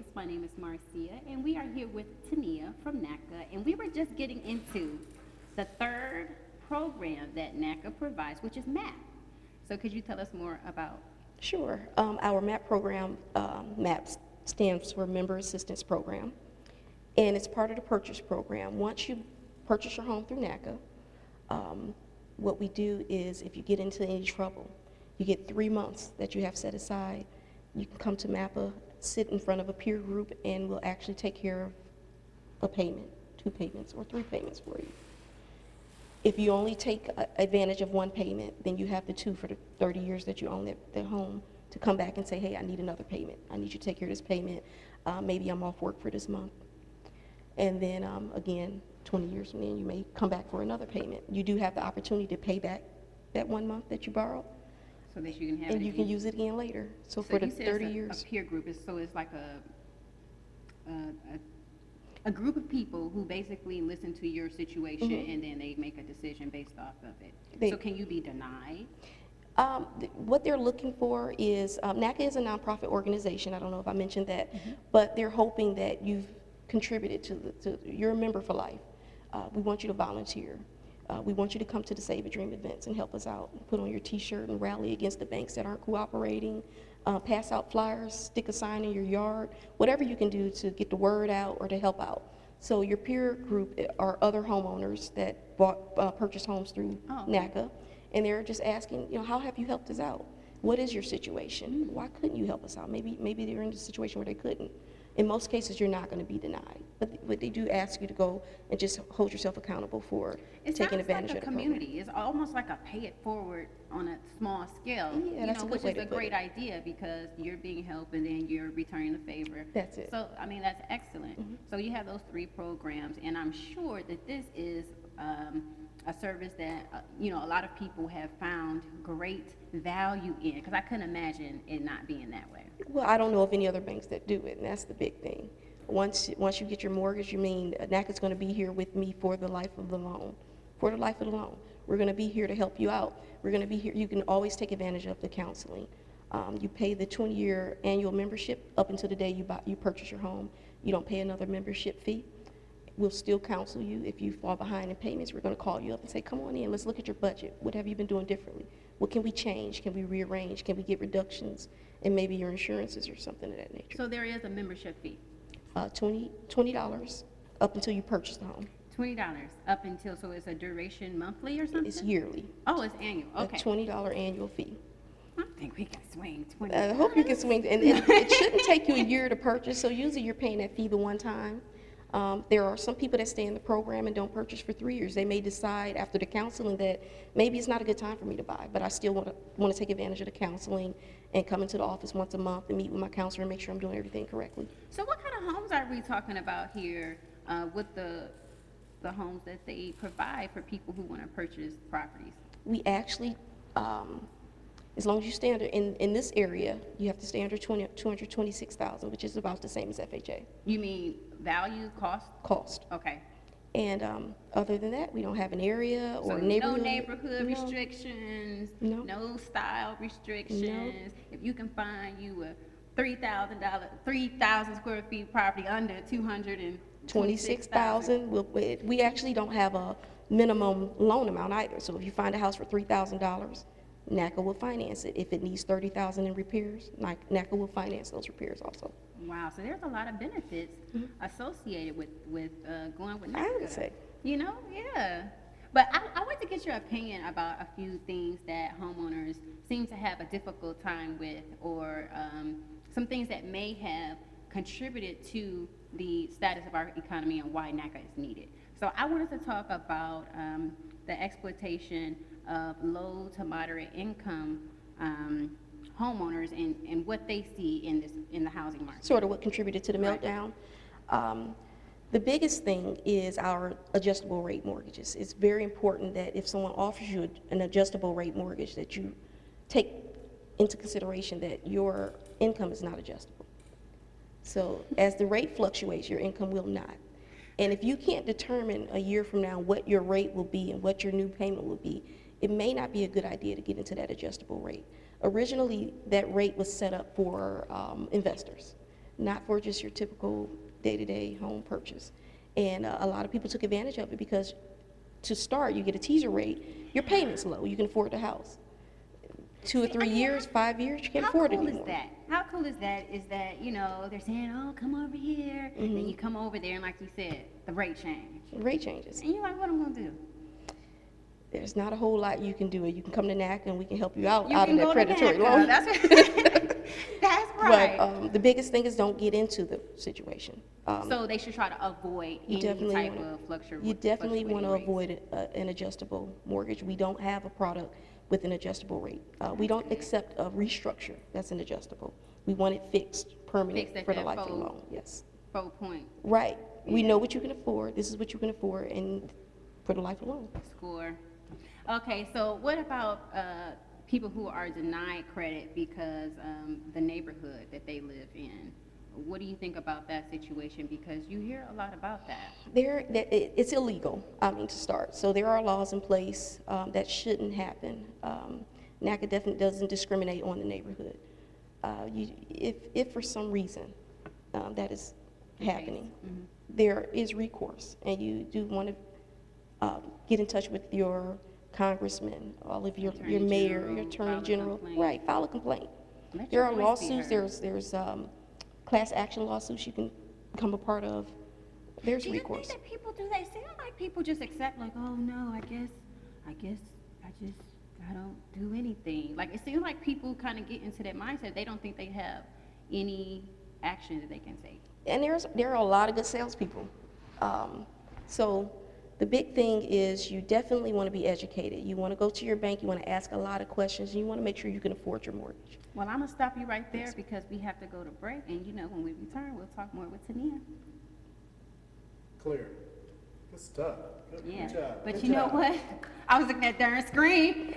Voice. My name is Marcia, and we are here with Tania from NACA, and we were just getting into the third program that NACA provides, which is MAP. So could you tell us more about? Sure. Our MAP program, MAP stands for Member Assistance Program, and it's part of the purchase program. Once you purchase your home through NACA, what we do is if you get into any trouble, you get 3 months that you have set aside. You can come to MAPA, sit in front of a peer group, and we'll actually take care of a payment, 2 payments, or 3 payments for you. If you only take advantage of 1 payment, then you have the 2 for the 30 years that you own the home to come back and say, hey, I need another payment. I need you to take care of this payment. Maybe I'm off work for this month. And then again, 20 years from then, you may come back for another payment. You do have the opportunity to pay back that 1 month that you borrowed. So that you can have and it you can use it again later. So for the 30 years. A peer group, so it's like a group of people who basically listen to your situation and then they make a decision based off of it. So can you be denied? What they're looking for is, NACA is a nonprofit organization. I don't know if I mentioned that, but they're hoping that you've contributed to you're a member for life. We want you to volunteer. We want you to come to the Save a Dream events and help us out. Put on your t-shirt and rally against the banks that aren't cooperating. Pass out flyers, stick a sign in your yard, whatever you can do to get the word out or to help out. So your peer group are other homeowners that purchased homes through NACA, and they're just asking, how have you helped us out? What is your situation? Why couldn't you help us out? Maybe they're in a situation where they couldn't. In most cases, you're not going to be denied, but they do ask you to go and just hold yourself accountable for taking advantage of the community. program. It's almost like a pay it forward on a small scale, Yeah, that's a good which way is to a put great it. idea because you're being helped and then you're returning the favor. That's it. So, I mean, that's excellent. So you have those 3 programs, and I'm sure that this is a service that, a lot of people have found great value in, because I couldn't imagine it not being that way. Well, I don't know of any other banks that do it, and that's the big thing. Once you get your mortgage, NACA's going to be here with me for the life of the loan. For the life of the loan. We're going to be here to help you out. We're going to be here. You can always take advantage of the counseling. You pay the 20-year annual membership up until the day you purchase your home. You don't pay another membership fee. We'll still counsel you. If you fall behind in payments, we're going to call you up and say, come on in, let's look at your budget. What have you been doing differently? What can we change? Can we rearrange? Can we get reductions in maybe your insurances or something of that nature? So there is a membership fee? $20 up until you purchase the home. $20 up until, so it's a duration monthly or something? It's yearly. Oh, it's annual, okay. A $20 annual fee. I think we can swing 20. I hope you can swing, and it shouldn't take you a year to purchase, so usually you're paying that fee the one time. There are some people that stay in the program and don't purchase for 3 years. They may decide after the counseling that maybe it's not a good time for me to buy, but I still want to take advantage of the counseling and come into the office once a month and meet with my counselor and make sure I'm doing everything correctly. So what kind of homes are we talking about here with the homes that they provide for people who want to purchase properties? We actually, as long as you stay under, in this area, you have to stay under 226,000, which is about the same as FHA. You mean value, cost? Cost. Okay. And other than that, we don't have an area or so neighborhood. No neighborhood restrictions, no style restrictions. If you can find you a $3,000 square feet property under 226,000. We actually don't have a minimum loan amount either. So if you find a house for $3,000, NACA will finance it. If it needs $30,000 in repairs, NACA will finance those repairs also. Wow, so there's a lot of benefits associated with going with NACA. I would say. Yeah. But I want to get your opinion about a few things that homeowners seem to have a difficult time with, or some things that may have contributed to the status of our economy and why NACA is needed. So I wanted to talk about the exploitation of low to moderate income homeowners and what they see in the housing market. Sort of what contributed to the meltdown. The biggest thing is our adjustable rate mortgages. It's very important that if someone offers you an adjustable rate mortgage, that you take into consideration that your income is not adjustable. So as the rate fluctuates, your income will not. And if you can't determine a year from now what your rate will be and what your new payment will be, it may not be a good idea to get into that adjustable rate. Originally, that rate was set up for investors. not for just your typical day-to-day home purchase. And a lot of people took advantage of it because to start, you get a teaser rate, your payment's low, you can afford the house. 2 or 3 years, 5 years, you can't afford it anymore. How cool is that? Is that, you know, they're saying, oh, come over here, and you come over there, and like you said, the rate change. The rate changes. And you're like, what am I gonna do? There's not a whole lot you can do. You can come to NACA and we can help you out of can that go to predatory NACA. loan. That's right. But the biggest thing is don't get into the situation. So they should try to avoid any type of fluctuation. You definitely want to rates. avoid an adjustable mortgage. We don't have a product with an adjustable rate. We don't accept a restructure that's an adjustable. We want it fixed, permanent for the life of the loan. Yes. 4 point. Right. We know what you can afford. This is what you can afford, and for the life of the loan. Score. Okay, so what about people who are denied credit because the neighborhood that they live in? What do you think about that situation? Because you hear a lot about that. It's illegal, to start. So there are laws in place that shouldn't happen. NACA definitely doesn't discriminate on the neighborhood. If for some reason that is happening, there is recourse, and you do want to get in touch with your congressman, all of your mayor, your attorney general, right? File a complaint. There are lawsuits. There's class action lawsuits you can become a part of. There's recourse. Do you think that people do that? Seem like people just accept, like, oh no, I guess I don't do anything. Like, it seems like people kind of get into that mindset. They don't think they have any action that they can take. And there are a lot of good salespeople. So the big thing is you definitely want to be educated. You want to go to your bank, you want to ask a lot of questions, and you want to make sure you can afford your mortgage. Well, I'm going to stop you right there because we have to go to break. And, you know, when we return, we'll talk more with Tania. Clear. Good stuff. Good job. But Good you know job. what? I was looking at darn screen.